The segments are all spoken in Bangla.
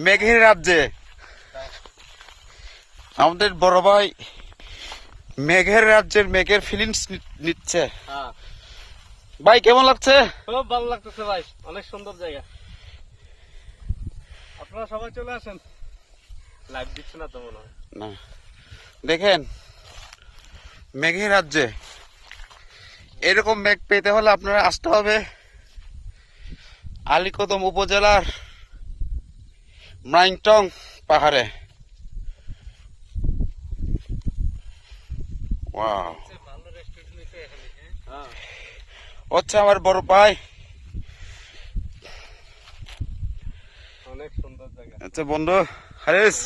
মেঘের রাজ্যে আমাদের বড় ভাই মেঘের রাজ্যের মেঘের ফিলিংস নিচ্ছে। ভাই কেমন লাগছে? খুব ভালো লাগতেছে ভাই, অনেক সুন্দর জায়গা। আপনারা সবাই চলে আসেন। লাইভ দিচ্ছে না তো মনে হয়। না দেখেন, মেঘের রাজ্যে এরকম মেঘ পেতে হলে আপনারা আসতে হবে আলীকদম উপজেলার মাইংটং পাহাড়ে। ওয়াও, হচ্ছে আমার বড় ভাই। অনেক সুন্দর জায়গা। আচ্ছা বন্ধু হারিস,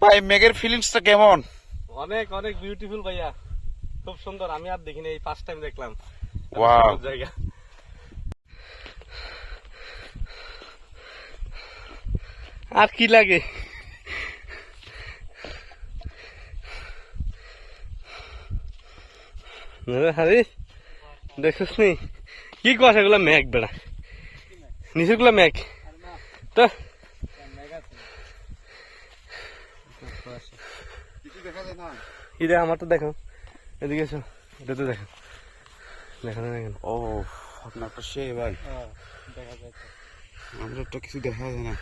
ভাই মেঘের ফিলিংসটা কেমন? অনেক অনেক বিউটিফুল ভাইয়া, খুব সুন্দর। আমি আর দেখিনি, এই ফার্স্ট টাইম দেখলাম। ওয়াও জায়গা আর কি লাগে। হারিস দেখছিস নি কি কস, এগুলা মেঘ বেড়া, নিচের গুলা মেঘ তো। আমার তো দেখো, এদিকে এসো, এটা তো দেখো, দেখো না দেখেন। ও আপনার তো সেই ভাই, দেখা যায়, আমরা তো কিছু দেখা যায় না।